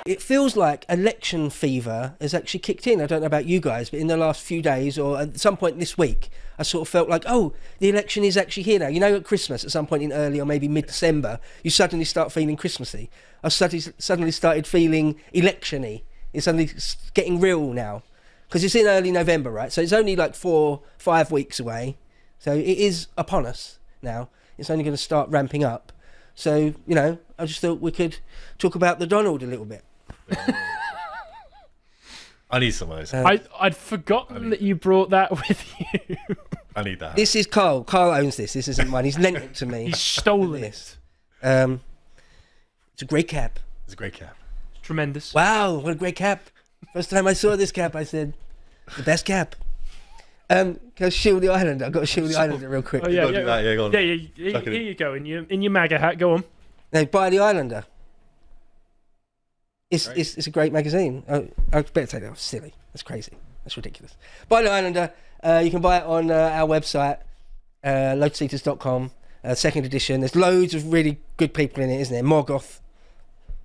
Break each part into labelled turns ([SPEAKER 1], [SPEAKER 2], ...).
[SPEAKER 1] it feels like election fever has actually kicked in. I don't know about you guys, but in the last few days or at some point this week, I sort of felt like, oh, the election is actually here now. You know, at Christmas, at some point in early or maybe mid-December, you suddenly start feeling Christmassy. I suddenly started feeling election-y. It's suddenly getting real now. Because it's in early November, right? So it's only like 4-5 weeks away. So it is upon us now. It's only going to start ramping up. So, you know, I just thought we could talk about the Donald a little bit.
[SPEAKER 2] I need some of those.
[SPEAKER 3] I'd forgotten that you brought that with you.
[SPEAKER 2] I need that.
[SPEAKER 1] This is Carl. Carl owns this. This isn't mine. He's lent it to me.
[SPEAKER 3] He's stolen it.
[SPEAKER 1] It's a great cap.
[SPEAKER 2] It's a great cap.
[SPEAKER 3] Tremendous.
[SPEAKER 1] Wow, what a great cap. First time I saw this cap, I said, the best cap. Go shield the Islander. I've got to shield the Islander real quick.
[SPEAKER 3] Oh, yeah,
[SPEAKER 2] do that. Yeah, go on.
[SPEAKER 3] Yeah, here you go, in your MAGA hat. Go on.
[SPEAKER 1] No, buy the Islander. It's a great magazine. I better take that off. Silly. That's crazy. That's ridiculous. Buy the Islander. You can buy it on our website, lotuseaters.com. Second edition. There's loads of really good people in it, isn't there? Morgoth.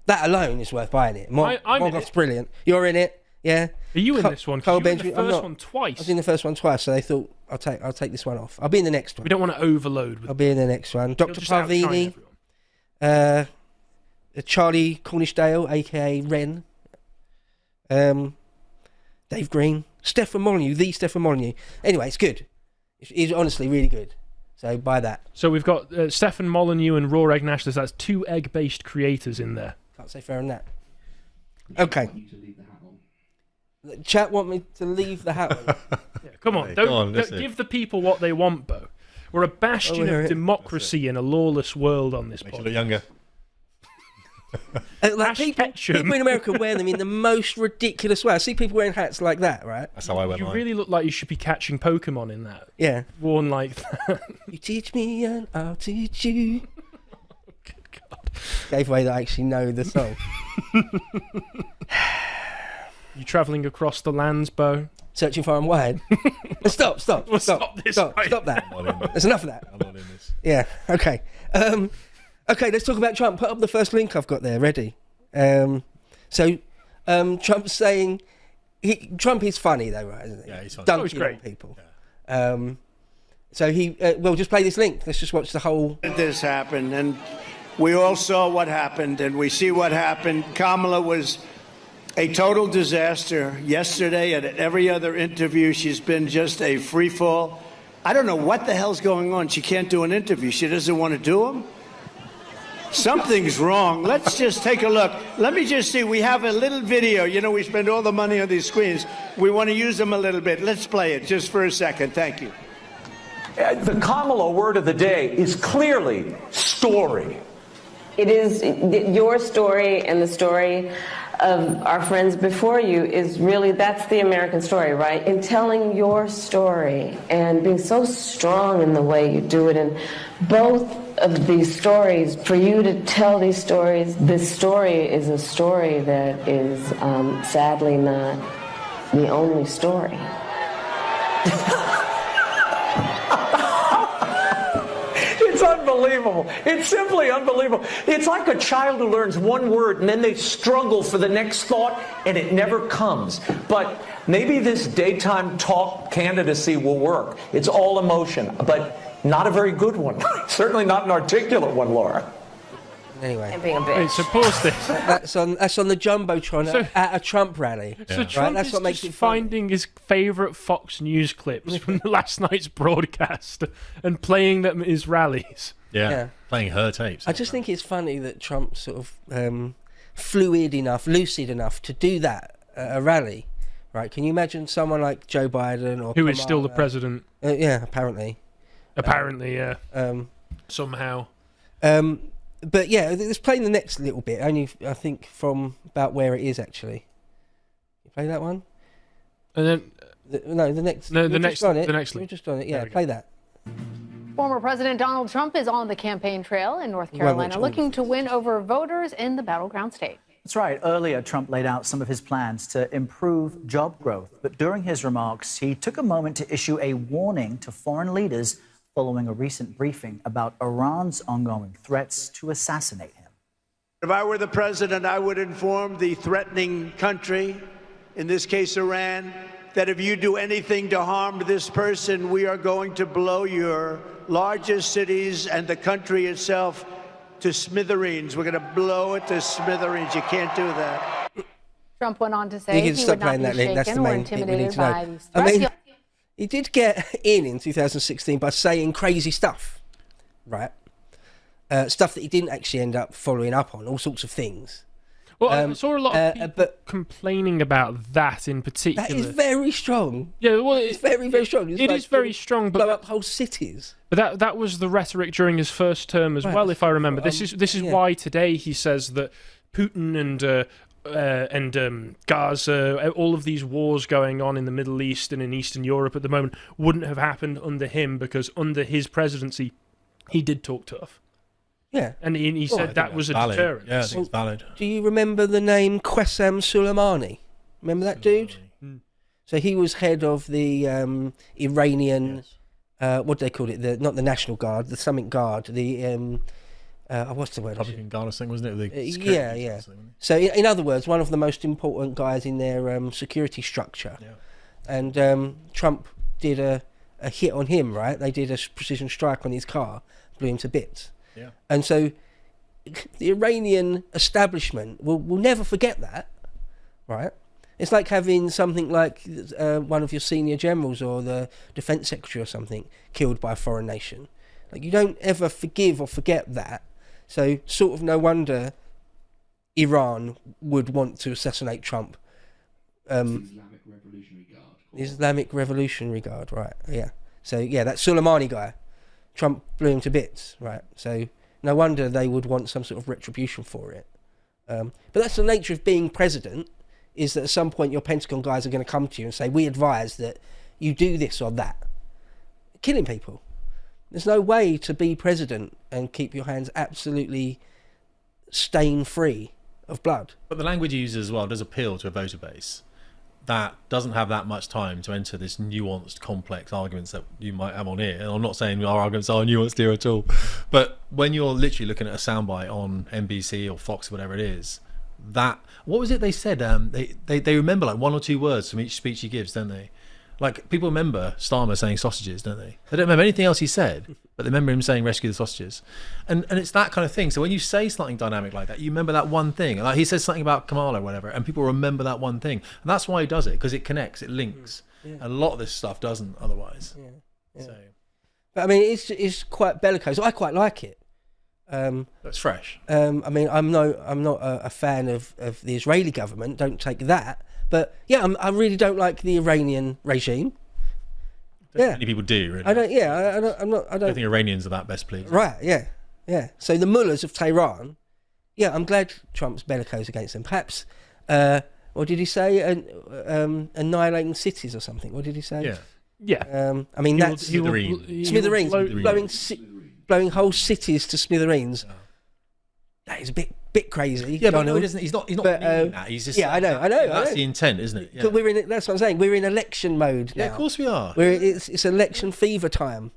[SPEAKER 1] That alone is worth buying it. Morgoth's brilliant. You're in it, yeah.
[SPEAKER 3] Are you in this one?
[SPEAKER 1] Cole
[SPEAKER 3] You were in the
[SPEAKER 1] Benjamin.
[SPEAKER 3] first one twice.
[SPEAKER 1] I was in the first one twice, so they thought I'll take this one off. I'll be in the next one.
[SPEAKER 3] We don't want to overload.
[SPEAKER 1] I'll be in the next one. Dr.
[SPEAKER 3] just outshine
[SPEAKER 1] Parvini, Charlie Cornishdale, aka Ren, Dave Green, Stefan Molyneux, the Stefan Molyneux. Anyway, it's good. It's honestly really good. So buy that.
[SPEAKER 3] So we've got Stefan Molyneux and Raw Egg Nash. That's 2 egg-based creators in there.
[SPEAKER 1] Can't say fairer than that. Okay. Chat want me to leave the hat on.
[SPEAKER 3] Yeah, come on, don't give the people what they want, Bo. We're a bastion of democracy in a lawless world on this
[SPEAKER 2] Makes you
[SPEAKER 3] podcast.
[SPEAKER 2] look younger.
[SPEAKER 1] Like people in America wear them in the most ridiculous way. I see people wearing hats like that, right?
[SPEAKER 2] That's how I wear
[SPEAKER 3] You
[SPEAKER 2] mine.
[SPEAKER 3] really look like you should be catching Pokemon in that.
[SPEAKER 1] Yeah.
[SPEAKER 3] Worn like that.
[SPEAKER 1] You teach me and I'll teach you.
[SPEAKER 3] Good God.
[SPEAKER 1] Gave away that I actually know the song.
[SPEAKER 3] You travelling across the lands, Bo?
[SPEAKER 1] Searching far and wide. Stop that.
[SPEAKER 3] Right
[SPEAKER 1] Stop that. There's enough of that.
[SPEAKER 2] I'm not in this.
[SPEAKER 1] Yeah, okay. Okay, let's talk about Trump. Put up the first link I've got there, ready. Trump's saying... Trump is funny, though, right, isn't he?
[SPEAKER 2] Yeah, he's funny.
[SPEAKER 1] Dunking
[SPEAKER 3] he's great.
[SPEAKER 1] on people.
[SPEAKER 2] Yeah.
[SPEAKER 1] So he... we'll just play this link. Let's just watch the whole...
[SPEAKER 4] This happened, and we all saw what happened, and we see what happened. Kamala was a total disaster yesterday, and at every other interview, she's been just a free fall. I don't know what the hell's going on. She can't do an interview. She doesn't want to do them. Something's wrong. Let's just take a look. Let me just see. We have a little video. You know, we spend all the money on these screens. We want to use them a little bit. Let's play it just for a second. Thank you.
[SPEAKER 5] The Kamala word of the day is clearly story.
[SPEAKER 6] It is your story and the story of our friends before you is really, that's the American story, right? In telling your story and being so strong in the way you do it. And both of these stories, for you to tell these stories, this story is a story that is sadly not the only story.
[SPEAKER 5] It's unbelievable. It's simply unbelievable. It's like a child who learns one word and then they struggle for the next thought and it never comes. But maybe this daytime talk candidacy will work. It's all emotion, but not a very good one. Certainly not an articulate one, Laura.
[SPEAKER 1] Anyway.
[SPEAKER 6] And being a bitch.
[SPEAKER 3] Wait, so pause this.
[SPEAKER 1] That's on the Jumbotron at a Trump rally.
[SPEAKER 3] So Trump
[SPEAKER 1] That's
[SPEAKER 3] is
[SPEAKER 1] what makes
[SPEAKER 3] just
[SPEAKER 1] it funny.
[SPEAKER 3] finding his favourite Fox News clips from last night's broadcast and playing them at his rallies.
[SPEAKER 1] Yeah.
[SPEAKER 2] Playing her tapes.
[SPEAKER 1] I just think it's funny that Trump's sort of fluid enough, lucid enough to do that at a rally, right? Can you imagine someone like Joe Biden or
[SPEAKER 3] Who is still the president?
[SPEAKER 1] Yeah, apparently.
[SPEAKER 3] Apparently, yeah. Somehow.
[SPEAKER 1] But yeah, let's play the next little bit. Only I think from about where it is actually. You play that one?
[SPEAKER 3] And then
[SPEAKER 1] the next.
[SPEAKER 3] No,
[SPEAKER 1] the next link.
[SPEAKER 3] link.
[SPEAKER 1] We're just on it. Yeah, play that.
[SPEAKER 7] Former President Donald Trump is on the campaign trail in North Carolina, looking to win over voters in the battleground state.
[SPEAKER 8] That's right. Earlier, Trump laid out some of his plans to improve job growth. But during his remarks, he took a moment to issue a warning to foreign leaders following a recent briefing about Iran's ongoing threats to assassinate him.
[SPEAKER 4] If I were the president, I would inform the threatening country, in this case Iran, that if you do anything to harm this person, we are going to blow your largest cities and the country itself to smithereens. We're going to blow it to smithereens. You can't do that.
[SPEAKER 7] Trump went on to say
[SPEAKER 1] You can
[SPEAKER 7] he
[SPEAKER 1] stop
[SPEAKER 7] would not
[SPEAKER 1] playing
[SPEAKER 7] be
[SPEAKER 1] that link. That's the
[SPEAKER 7] shaken or
[SPEAKER 1] main thing we need
[SPEAKER 7] intimidated
[SPEAKER 1] to know.
[SPEAKER 7] by these
[SPEAKER 1] I
[SPEAKER 7] threats.
[SPEAKER 1] mean, he did get in 2016 by saying crazy stuff, right? Stuff that he didn't actually end up following up on, all sorts of things.
[SPEAKER 3] Well, I saw a lot of people
[SPEAKER 1] but
[SPEAKER 3] complaining about that in particular.
[SPEAKER 1] that is very strong.
[SPEAKER 3] Yeah, well,
[SPEAKER 1] It's very, very strong. It's
[SPEAKER 3] It
[SPEAKER 1] like
[SPEAKER 3] is very strong,
[SPEAKER 1] blow
[SPEAKER 3] but
[SPEAKER 1] up whole cities.
[SPEAKER 3] that was the rhetoric during his first term as
[SPEAKER 1] Right.
[SPEAKER 3] well, if I remember. This is
[SPEAKER 1] yeah.
[SPEAKER 3] why today he says that Putin and Gaza, all of these wars going on in the Middle East and in Eastern Europe at the moment wouldn't have happened under him, because under his presidency he did talk tough.
[SPEAKER 1] Yeah.
[SPEAKER 3] And he said that was a
[SPEAKER 2] valid.
[SPEAKER 3] deterrent.
[SPEAKER 2] Yeah, I think it's valid.
[SPEAKER 1] Do you remember the name Qasem Soleimani? Remember that dude? So he was head of the Iranian, what do they call it? Not the National Guard, the Summit Guard, the what's the word?
[SPEAKER 2] Republican Guard thing, wasn't it? The
[SPEAKER 1] Yeah, yeah. So in other words, one of the most important guys in their security structure.
[SPEAKER 2] Yeah.
[SPEAKER 1] And Trump did a hit on him, right? They did a precision strike on his car, blew him to bits.
[SPEAKER 2] Yeah.
[SPEAKER 1] And so the Iranian establishment will never forget that, right? It's like having something like one of your senior generals or the defense secretary or something killed by a foreign nation. Like, you don't ever forgive or forget that. So sort of no wonder Iran would want to assassinate Trump.
[SPEAKER 9] Islamic Revolutionary Guard.
[SPEAKER 1] Islamic Revolutionary Guard, right? Yeah. So yeah, that Soleimani guy, Trump blew him to bits, right? So no wonder they would want some sort of retribution for it. But that's the nature of being president, is that at some point your Pentagon guys are going to come to you and say, we advise that you do this or that. Killing people. There's no way to be president and keep your hands absolutely stain-free of blood.
[SPEAKER 2] But the language he uses as well does appeal to a voter base that doesn't have that much time to enter this nuanced, complex arguments that you might have on here. And I'm not saying our arguments are nuanced here at all, but when you're literally looking at a soundbite on NBC or Fox, whatever it is, that, what was it they said? They remember like one or two words from each speech he gives, don't they? Like, people remember Starmer saying sausages, don't they? They don't remember anything else he said, but they remember him saying rescue the sausages. And it's that kind of thing. So when you say something dynamic like that, you remember that one thing. Like, he says something about Kamala or whatever, and people remember that one thing. And that's why he does it, because it connects, it links. Yeah. And a lot of this stuff doesn't otherwise.
[SPEAKER 1] Yeah.
[SPEAKER 2] So.
[SPEAKER 1] But I mean, it's quite bellicose. I quite like it.
[SPEAKER 2] It's fresh.
[SPEAKER 1] I mean, I'm not a fan of the Israeli government. Don't take that. But yeah, I really don't like the Iranian regime.
[SPEAKER 2] Many people do, really.
[SPEAKER 1] I don't. Yeah, I don't
[SPEAKER 2] think Iranians are that best pleased.
[SPEAKER 1] Right. Yeah. Yeah. So the mullahs of Tehran. Yeah, I'm glad Trump's bellicose against them. Perhaps, what did he say? Annihilating cities or something. What did he say?
[SPEAKER 2] Yeah.
[SPEAKER 3] Yeah.
[SPEAKER 1] I mean, that's
[SPEAKER 2] smithereens.
[SPEAKER 1] Blowing whole cities to smithereens. Oh. That is a bit crazy.
[SPEAKER 2] Yeah,
[SPEAKER 1] Donald.
[SPEAKER 2] but no, he's not meaning that. He's just
[SPEAKER 1] I know.
[SPEAKER 2] That's the intent, isn't it? Yeah.
[SPEAKER 1] But that's what I'm saying. We're in election mode now.
[SPEAKER 2] Yeah, of course we are.
[SPEAKER 1] It's election fever time.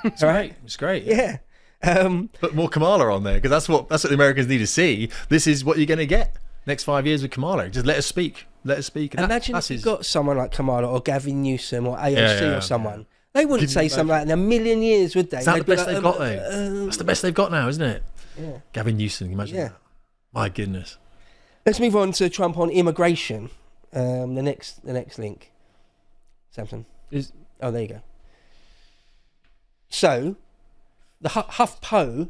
[SPEAKER 2] It's great. It's great.
[SPEAKER 1] Yeah.
[SPEAKER 2] Put more Kamala on there, because that's what the Americans need to see. This is what you're going to get next 5 years with Kamala. Just let us speak. Let us speak.
[SPEAKER 1] Imagine if you've got someone like Kamala or Gavin Newsom or AOC or someone. Yeah. They wouldn't say something like that in a million years, would they?
[SPEAKER 2] Is that the best they've got, though? That's the best they've got now, isn't it?
[SPEAKER 1] Yeah.
[SPEAKER 2] Gavin Newsom, imagine that. My goodness.
[SPEAKER 1] Let's move on to Trump on immigration. The next link. Samson. Oh, there you go. So, the HuffPo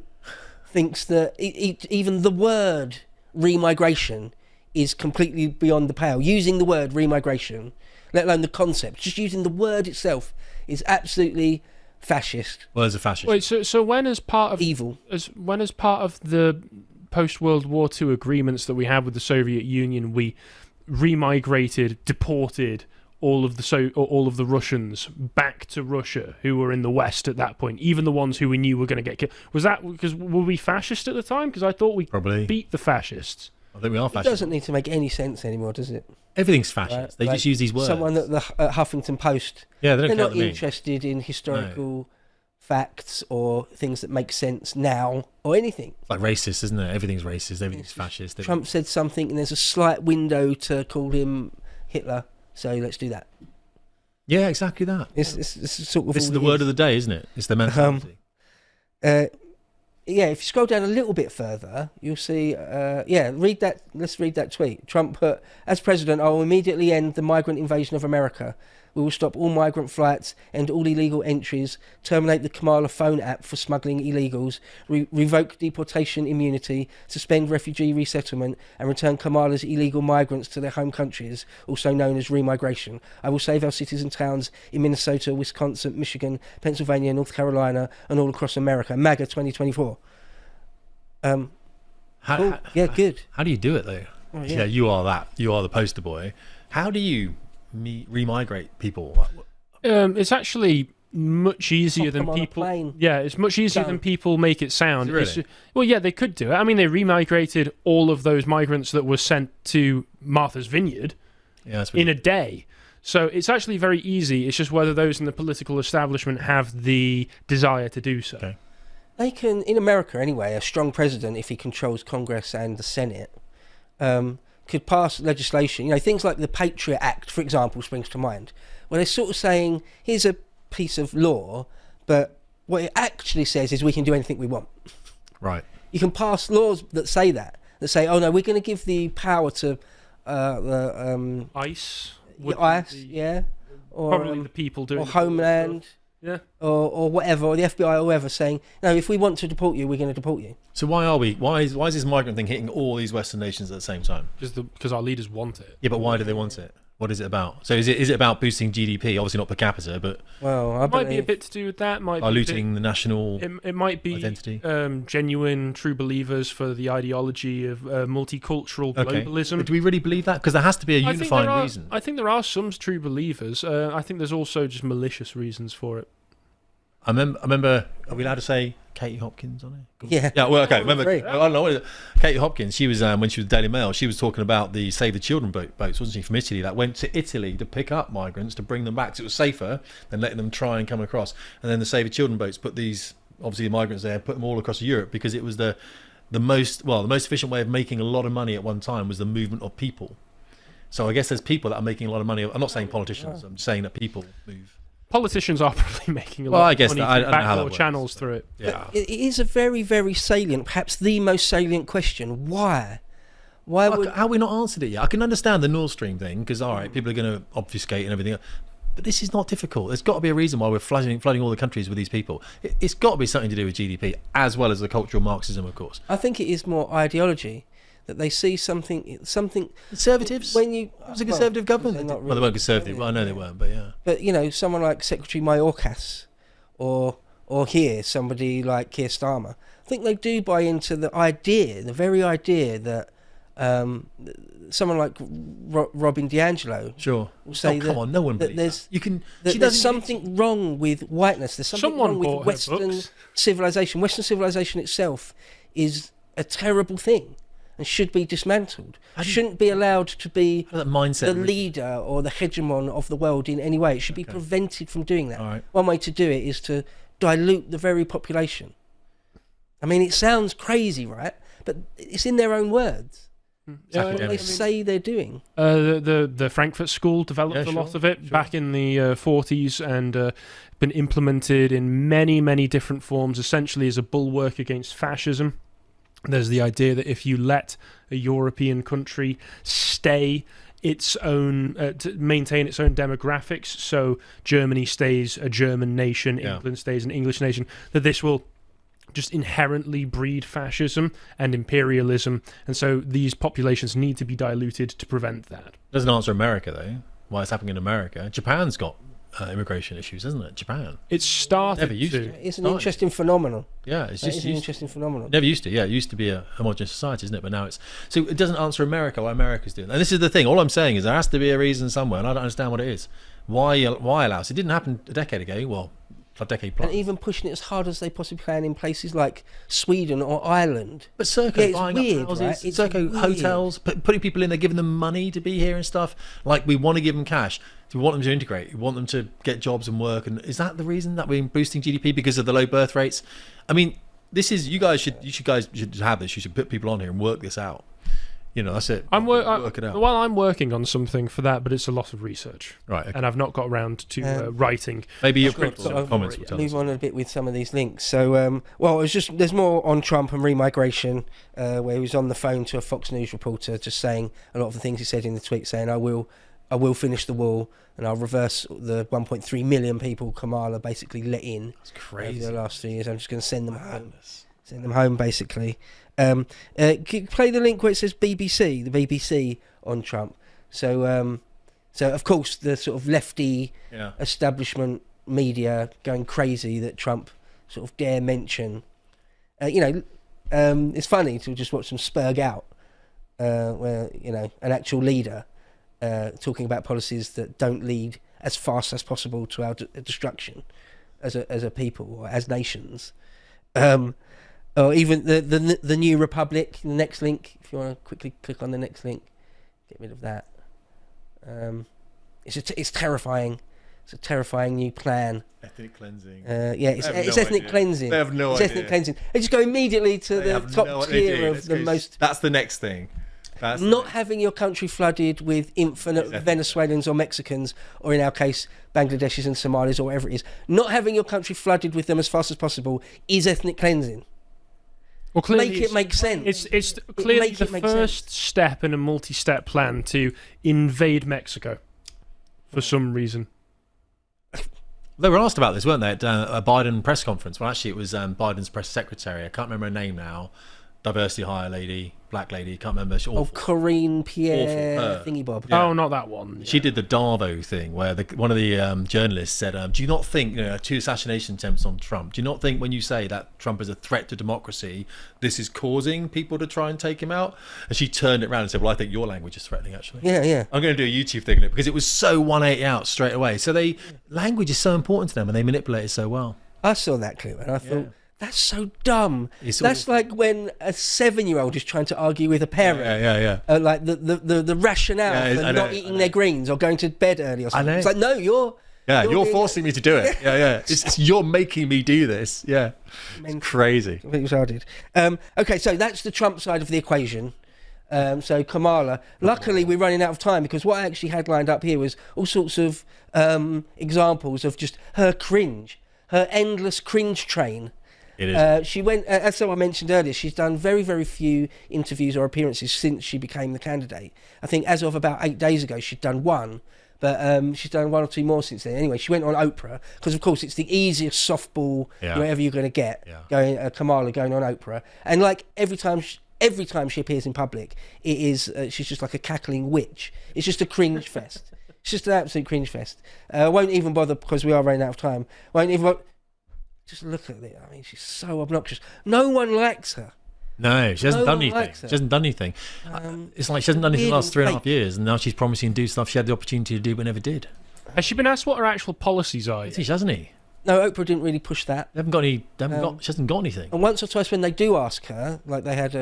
[SPEAKER 1] thinks that even the word remigration is completely beyond the pale. Using the word remigration, let alone the concept, just using the word itself is absolutely fascist.
[SPEAKER 2] Well, as a fascist.
[SPEAKER 3] Wait, so when as part of
[SPEAKER 1] evil,
[SPEAKER 3] when as part of the post-World War II agreements that we had with the Soviet Union, we remigrated, deported all of the Russians back to Russia who were in the West at that point, even the ones who we knew were going to get killed. Was that because were we fascist at the time? Because I thought we
[SPEAKER 2] probably beat
[SPEAKER 3] the fascists.
[SPEAKER 2] I think we are fascist.
[SPEAKER 1] It doesn't need to make any sense anymore, does it?
[SPEAKER 2] Everything's fascist. Right? They just use these words.
[SPEAKER 1] Someone at the Huffington Post.
[SPEAKER 2] Yeah, they're
[SPEAKER 1] not interested in historical facts or things that make sense now or anything.
[SPEAKER 2] It's like racist, isn't it? Everything's racist, everything's fascist.
[SPEAKER 1] Trump said something and there's a slight window to call him Hitler, so let's do that.
[SPEAKER 2] Yeah, exactly that.
[SPEAKER 1] It's sort of
[SPEAKER 2] this is the word of the day, isn't it? It's the mentality.
[SPEAKER 1] Yeah, if you scroll down a little bit further, you'll see, read that. Let's read that tweet. Trump put, as president, I will immediately end the migrant invasion of America. We will stop all migrant flights, end all illegal entries, terminate the Kamala phone app for smuggling illegals, revoke deportation immunity, suspend refugee resettlement, and return Kamala's illegal migrants to their home countries, also known as remigration. I will save our cities and towns in Minnesota, Wisconsin, Michigan, Pennsylvania, North Carolina, and all across America. MAGA 2024. Good.
[SPEAKER 2] How do you do it though? Oh, yeah, you are that. You are the poster boy. How do you remigrate people?
[SPEAKER 3] It's actually much easier than people. Yeah, it's much easier than people make it sound.
[SPEAKER 2] Really?
[SPEAKER 3] Well, yeah, they could do it. I mean, they remigrated all of those migrants that were sent to Martha's Vineyard in a day. So it's actually very easy. It's just whether those in the political establishment have the desire to do so.
[SPEAKER 2] Okay.
[SPEAKER 1] They can, in America anyway, a strong president, if he controls Congress and the Senate, could pass legislation. You know, things like the Patriot Act, for example, springs to mind, where they're sort of saying, here's a piece of law, but what it actually says is we can do anything we want.
[SPEAKER 2] Right.
[SPEAKER 1] You can pass laws that say, oh no, we're going to give the power to
[SPEAKER 3] ICE.
[SPEAKER 1] Or
[SPEAKER 3] probably the people doing
[SPEAKER 1] or Homeland.
[SPEAKER 3] Yeah.
[SPEAKER 1] Or whatever, or the FBI or whoever saying, no, if we want to deport you, we're going to deport you.
[SPEAKER 2] So why is this migrant thing hitting all these Western nations at the same time?
[SPEAKER 3] Because our leaders want it.
[SPEAKER 2] Yeah, but why do they want it? What is it about? So is it about boosting GDP? Obviously not per capita, but
[SPEAKER 1] well,
[SPEAKER 3] it might be a bit to do with that.
[SPEAKER 2] Diluting the national
[SPEAKER 3] it might be
[SPEAKER 2] identity.
[SPEAKER 3] Genuine, true believers for the ideology of multicultural globalism.
[SPEAKER 2] But do we really believe that? Because there has to be a unifying reason.
[SPEAKER 3] I think there are some true believers. I think there's also just malicious reasons for it.
[SPEAKER 2] I remember. Are we allowed to say Katie Hopkins on it?
[SPEAKER 1] Yeah.
[SPEAKER 2] Yeah. Well, okay. Remember, I don't know. Katie Hopkins. She was when she was Daily Mail. She was talking about the Save the Children boats, wasn't she, from Italy? That went to Italy to pick up migrants to bring them back. So it was safer than letting them try and come across. And then the Save the Children boats put these the migrants there, put them all across Europe because it was the most efficient way of making a lot of money at one time was the movement of people. So I guess there's people that are making a lot of money. I'm not saying politicians. I'm saying that people move.
[SPEAKER 3] Politicians are probably making a lot of money through backdoor channels through it.
[SPEAKER 2] Yeah.
[SPEAKER 1] It is a very, very salient, perhaps the most salient question. Why? How
[SPEAKER 2] have we not answered it yet? I can understand the Nord Stream thing because, all right, people are going to obfuscate and everything. But this is not difficult. There's got to be a reason why we're flooding all the countries with these people. It's got to be something to do with GDP as well as the cultural Marxism, of course.
[SPEAKER 1] I think it is more ideology. That they see something.
[SPEAKER 2] Conservatives.
[SPEAKER 1] When you
[SPEAKER 2] it was a conservative government. Really, well, they weren't conservative. Well, I know they weren't, but yeah.
[SPEAKER 1] But you know, someone like Secretary Mayorkas, or here somebody like Keir Starmer, I think they do buy into the very idea that someone like Robin DiAngelo will say
[SPEAKER 2] come on, no one believes that.
[SPEAKER 1] There's something wrong with whiteness. There's something wrong with Western civilization. Western civilization itself is a terrible thing and should be dismantled. Shouldn't be allowed to be the leader or the hegemon of the world in any way. It should be prevented from doing that.
[SPEAKER 2] Right.
[SPEAKER 1] One way to do it is to dilute the very population. I mean, it sounds crazy, right? But it's in their own words. What they say they're doing.
[SPEAKER 3] The Frankfurt School developed a lot of it back in the 40s and been implemented in many, many different forms, essentially as a bulwark against fascism. There's the idea that if you let a European country stay its own, to maintain its own demographics, so Germany stays a German nation, England stays an English nation, that this will just inherently breed fascism and imperialism, and so these populations need to be diluted to prevent that.
[SPEAKER 2] Doesn't answer America, though. Why it's happening in America. Japan's got immigration issues, isn't it? Japan.
[SPEAKER 3] It's started
[SPEAKER 2] Never used to.
[SPEAKER 1] It's an interesting phenomenon.
[SPEAKER 2] Yeah, it's just
[SPEAKER 1] an interesting phenomenon.
[SPEAKER 2] Never used to. Yeah, it used to be a homogenous society, isn't it? But now it's so it doesn't answer America why America's doing. And this is the thing. All I'm saying is there has to be a reason somewhere, and I don't understand what it is. Why allow us? It didn't happen a decade ago. Well, a decade plus.
[SPEAKER 1] And even pushing it as hard as they possibly can in places like Sweden or Ireland.
[SPEAKER 2] But Serco buying
[SPEAKER 1] weird,
[SPEAKER 2] up houses,
[SPEAKER 1] right?
[SPEAKER 2] Serco hotels, putting people in there, giving them money to be here and stuff. Like we want to give them cash. You want them to integrate. You want them to get jobs and work. And is that the reason that we're boosting GDP, because of the low birth rates? I mean, this is, you guys should have this. You should put people on here and work this out. You know, that's it. Work it out.
[SPEAKER 3] Well, I'm working on something for that, but it's a lot of research.
[SPEAKER 2] Right. Okay.
[SPEAKER 3] And I've not got around to writing.
[SPEAKER 2] Maybe your comments will tell
[SPEAKER 1] move
[SPEAKER 2] us.
[SPEAKER 1] on a bit with some of these links. So, well, it's just, there's more on Trump and remigration, where he was on the phone to a Fox News reporter, just saying a lot of the things he said in the tweet, saying, I will finish the wall and I'll reverse the 1.3 million people Kamala basically let in.
[SPEAKER 2] That's crazy.
[SPEAKER 1] Over the last 3 years. I'm just going to send them home. Send them home, basically. Can you play the link where it says BBC, the BBC on Trump? So of course, the sort of lefty establishment media going crazy that Trump sort of dare mention. It's funny to just watch them spurg out, where, an actual leader talking about policies that don't lead as fast as possible to our destruction as a people or as nations. Or even the New Republic, the next link, if you want to quickly click on the next link, get rid of that. It's terrifying. It's a terrifying new plan.
[SPEAKER 2] Ethnic cleansing.
[SPEAKER 1] It's ethnic cleansing.
[SPEAKER 2] They have no
[SPEAKER 1] it's
[SPEAKER 2] idea.
[SPEAKER 1] Ethnic cleansing. They just go immediately to the top tier of the most.
[SPEAKER 2] That's the next thing.
[SPEAKER 1] Not having your country flooded with infinite Venezuelans or Mexicans, or in our case, Bangladeshis and Somalis, or whatever it is. Not having your country flooded with them as fast as possible is ethnic cleansing.
[SPEAKER 3] Well, clearly
[SPEAKER 1] make it make sense.
[SPEAKER 3] It's clearly the first step in a multi-step plan to invade Mexico for some reason.
[SPEAKER 2] They were asked about this, weren't they, at a Biden press conference? Well, actually, it was Biden's press secretary. I can't remember her name now. Diversity hire lady, black lady, can't remember.
[SPEAKER 1] Corinne Pierre thingy bob.
[SPEAKER 3] Yeah. Oh, not that one.
[SPEAKER 2] She did the Darvo thing where one of the journalists said, do you not think, 2 assassination attempts on Trump, do you not think when you say that Trump is a threat to democracy, this is causing people to try and take him out? And she turned it around and said, well, I think your language is threatening, actually.
[SPEAKER 1] Yeah.
[SPEAKER 2] I'm going to do a YouTube thing on it because it was so 180 out straight away. So language is so important to them and they manipulate it so well.
[SPEAKER 1] I saw that clip and I thought, that's so dumb. That's like when a 7-year-old is trying to argue with a parent.
[SPEAKER 2] Yeah.
[SPEAKER 1] Like the rationale for not eating their greens or going to bed early or something. It's like, no, you're
[SPEAKER 2] forcing me to do it. Yeah. You're making me do this. Yeah. It's crazy.
[SPEAKER 1] Completely retarded. Okay, so that's the Trump side of the equation. So Kamala, luckily we're running out of time because what I actually had lined up here was all sorts of examples of just her cringe, her endless cringe train.
[SPEAKER 2] It is.
[SPEAKER 1] She went, as I mentioned earlier, she's done very, very few interviews or appearances since she became the candidate. I think as of about 8 days ago, she'd done one, but she's done 1 or 2 more since then. Anyway, she went on Oprah, because of course it's the easiest softball whatever you're going to get, Kamala going on Oprah. And like every time she appears in public, it is she's just like a cackling witch. It's just a cringe fest. It's just an absolute cringe fest. I won't even bother, because we are running out of time. Just look at it. I mean, she's so obnoxious. No one likes her.
[SPEAKER 2] No, she hasn't done anything. She hasn't done anything. It's like she hasn't done anything the last 3.5 years, and now she's promising to do stuff she had the opportunity to do but never did.
[SPEAKER 3] Has she been asked what her actual policies are?
[SPEAKER 2] She hasn't he?
[SPEAKER 1] No, Oprah didn't really push that.
[SPEAKER 2] They haven't got any. She hasn't got anything.
[SPEAKER 1] And once or twice when they do ask her, like they had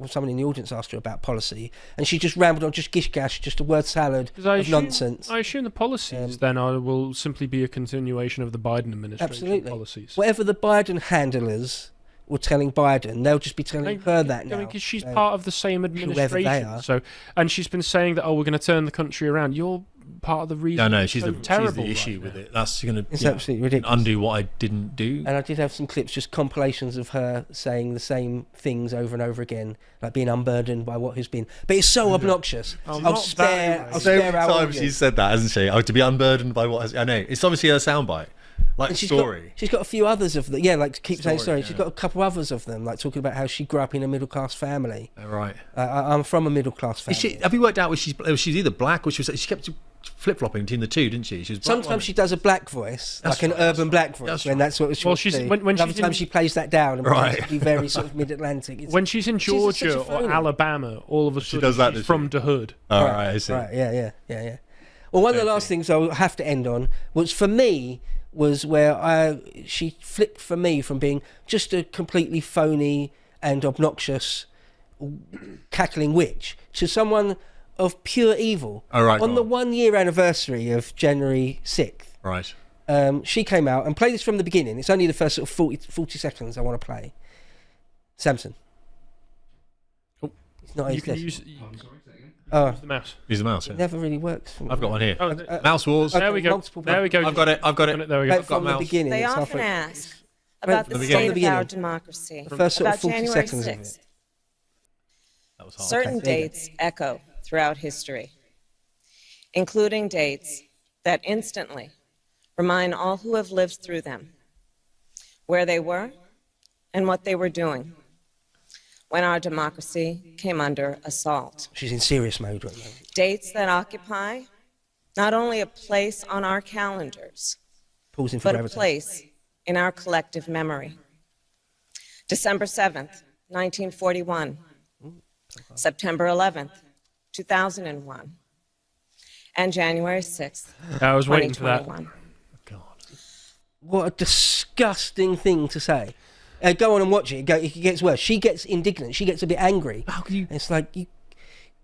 [SPEAKER 1] someone in the audience asked her about policy, and she just rambled on, just gish gash, just a word salad of nonsense.
[SPEAKER 3] I assume the policies then will simply be a continuation of the Biden administration policies.
[SPEAKER 1] Whatever the Biden handlers were telling Biden, they'll just be telling her that now.
[SPEAKER 3] Because she's part of the same administration.
[SPEAKER 1] They are.
[SPEAKER 3] So, and she's been saying that, we're going to turn the country around. You're part of the reason.
[SPEAKER 2] No, she's the issue with it. That's going to
[SPEAKER 1] absolutely ridiculous.
[SPEAKER 2] Undo what I didn't do.
[SPEAKER 1] And I did have some clips, just compilations of her saying the same things over and over again, like being unburdened by what has been. But it's so obnoxious. I'll spare our audience.
[SPEAKER 2] She's said that, hasn't she? To be unburdened by what has. I know. It's obviously her soundbite. Like story.
[SPEAKER 1] She's got a few others of them. Yeah, like to keep saying story. She's got a couple others of them, like talking about how she grew up in a middle class family.
[SPEAKER 2] Right.
[SPEAKER 1] I'm from a middle class family.
[SPEAKER 2] Have you worked out she's either black or she kept flip flopping between the two, didn't she?
[SPEAKER 1] Sometimes she does a black voice, like an urban black voice, when that's what she wants to do. Another time she plays that down and pretends to be very sort of mid Atlantic.
[SPEAKER 3] When she's in Georgia or Alabama, all of a sudden she's from the hood.
[SPEAKER 2] All right, I see.
[SPEAKER 1] Right, yeah. Well, one of the last things I'll have to end on was where she flipped for me from being just a completely phony and obnoxious cackling witch to someone of pure evil.
[SPEAKER 2] Oh, right,
[SPEAKER 1] On
[SPEAKER 2] go
[SPEAKER 1] the
[SPEAKER 2] on.
[SPEAKER 1] 1 year anniversary of January 6th,
[SPEAKER 2] Right.
[SPEAKER 1] she came out and played this from the beginning. It's only the first sort of 40 seconds I want to play. Samson.
[SPEAKER 3] Oh,
[SPEAKER 1] it's not
[SPEAKER 3] you
[SPEAKER 1] his
[SPEAKER 3] can
[SPEAKER 1] desk.
[SPEAKER 3] use
[SPEAKER 1] Oh,
[SPEAKER 3] the mouse.
[SPEAKER 2] Use the mouse.
[SPEAKER 1] it
[SPEAKER 2] Yeah.
[SPEAKER 1] never really works. For me.
[SPEAKER 2] I've got one here.
[SPEAKER 3] Oh,
[SPEAKER 2] Mouse Wars.
[SPEAKER 3] there we go.
[SPEAKER 1] multiple
[SPEAKER 3] There we go.
[SPEAKER 2] I've got it. I've got it.
[SPEAKER 3] There we
[SPEAKER 1] Right
[SPEAKER 3] go.
[SPEAKER 2] got
[SPEAKER 1] from the
[SPEAKER 2] mouse.
[SPEAKER 1] beginning.
[SPEAKER 10] They
[SPEAKER 1] it's
[SPEAKER 10] often
[SPEAKER 1] halfway-
[SPEAKER 10] ask about the
[SPEAKER 1] from the
[SPEAKER 10] state of
[SPEAKER 1] beginning.
[SPEAKER 10] our democracy,
[SPEAKER 1] The first sort of
[SPEAKER 10] about
[SPEAKER 1] 40
[SPEAKER 10] January
[SPEAKER 1] seconds of
[SPEAKER 10] 6th.
[SPEAKER 1] it.
[SPEAKER 2] That was hard.
[SPEAKER 10] Certain
[SPEAKER 1] there you go.
[SPEAKER 10] dates echo throughout history, including dates that instantly remind all who have lived through them where they were and what they were doing when our democracy came under assault.
[SPEAKER 1] She's in serious mode right now.
[SPEAKER 10] Dates that occupy not only a place on our calendars,
[SPEAKER 1] Pausing for
[SPEAKER 10] but a
[SPEAKER 1] gravity.
[SPEAKER 10] place in our collective memory. December 7th, 1941. September 11th, 2001. And January 6th,
[SPEAKER 3] I was waiting for that.
[SPEAKER 10] 2021.
[SPEAKER 1] What a disgusting thing to say. Go on and watch it. It gets worse. She gets indignant. She gets a bit angry.
[SPEAKER 2] How can you?
[SPEAKER 1] It's like, you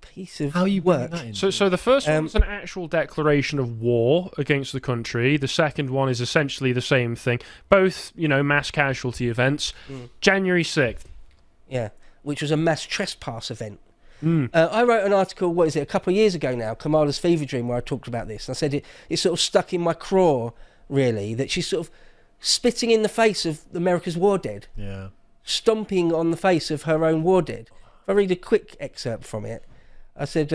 [SPEAKER 1] piece of
[SPEAKER 2] How are you
[SPEAKER 1] work.
[SPEAKER 2] that in?
[SPEAKER 3] So the first one is an actual declaration of war against the country. The second one is essentially the same thing. Both, mass casualty events. January 6th.
[SPEAKER 1] Yeah, which was a mass trespass event. I wrote an article, a couple of years ago now, Kamala's Fever Dream, where I talked about this. I said it sort of stuck in my craw, really, that she's sort of spitting in the face of America's war dead,
[SPEAKER 2] Yeah.
[SPEAKER 1] stomping on the face of her own war dead. If I read a quick excerpt from it, I said,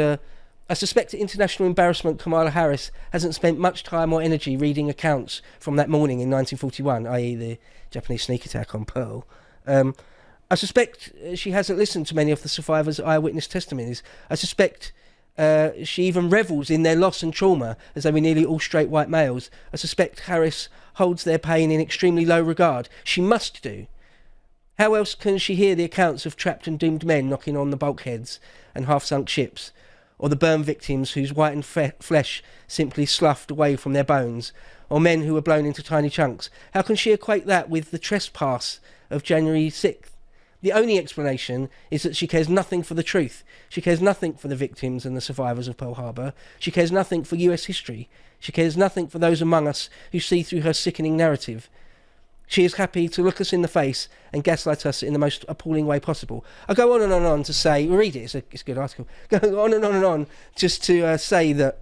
[SPEAKER 1] I suspect to international embarrassment Kamala Harris hasn't spent much time or energy reading accounts from that morning in 1941, i.e. the Japanese sneak attack on Pearl. I suspect she hasn't listened to many of the survivors' eyewitness testimonies. I suspect she even revels in their loss and trauma, as they were nearly all straight white males. I suspect Harris holds their pain in extremely low regard. She must do. How else can she hear the accounts of trapped and doomed men knocking on the bulkheads and half-sunk ships, or the burn victims whose whitened flesh simply sloughed away from their bones, or men who were blown into tiny chunks? How can she equate that with the trespass of January 6th? The only explanation is that she cares nothing for the truth. She cares nothing for the victims and the survivors of Pearl Harbor. She cares nothing for US history. She cares nothing for those among us who see through her sickening narrative. She is happy to look us in the face and gaslight us in the most appalling way possible. I go on and on to say, read it, it's a good article. Go on and on just to say that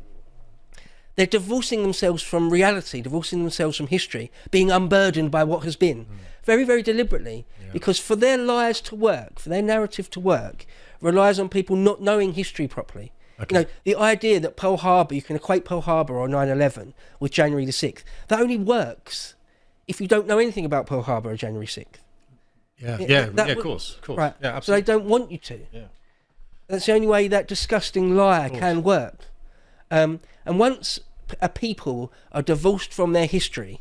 [SPEAKER 1] they're divorcing themselves from reality, divorcing themselves from history, being unburdened by what has been. Very, very deliberately. Yeah. Because for their lies to work, for their narrative to work, relies on people not knowing history properly. Okay. The idea that Pearl Harbor, you can equate Pearl Harbor or 9/11 with January the 6th, that only works if you don't know anything about Pearl Harbor or January 6th.
[SPEAKER 2] Of course.
[SPEAKER 1] Right.
[SPEAKER 2] Yeah, absolutely.
[SPEAKER 1] So they don't want you to.
[SPEAKER 2] Yeah.
[SPEAKER 1] That's the only way that disgusting lie can work. And once a people are divorced from their history,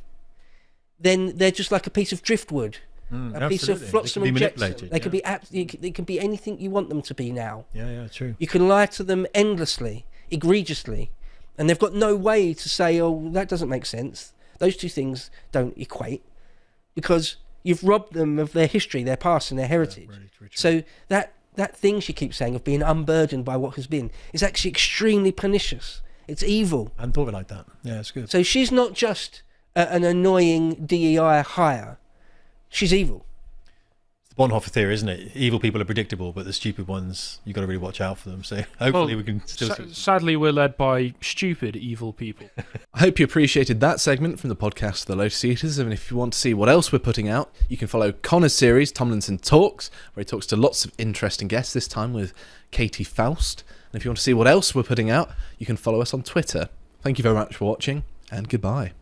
[SPEAKER 1] then they're just like a piece of driftwood, a piece of flotsam and jetsam. They could be they can be anything you want them to be now.
[SPEAKER 2] Yeah, true.
[SPEAKER 1] You can lie to them endlessly, egregiously, and they've got no way to say, "Oh, that doesn't make sense." Those two things don't equate, because you've robbed them of their history, their past, and their heritage. Yeah, very true. So that thing she keeps saying of being unburdened by what has been is actually extremely pernicious. It's evil.
[SPEAKER 2] I hadn't thought of it like that. Yeah, it's good.
[SPEAKER 1] So she's not just an annoying DEI hire. She's evil.
[SPEAKER 2] It's the Bonhoeffer theory, isn't it? Evil people are predictable, but the stupid ones, you've got to really watch out for them. So hopefully we can still see.
[SPEAKER 3] Sadly, we're led by stupid, evil people.
[SPEAKER 11] I hope you appreciated that segment from the podcast The Lotus Eaters, and if you want to see what else we're putting out, you can follow Connor's series, Tomlinson Talks, where he talks to lots of interesting guests, this time with Katie Faust. And if you want to see what else we're putting out, you can follow us on Twitter. Thank you very much for watching, and goodbye.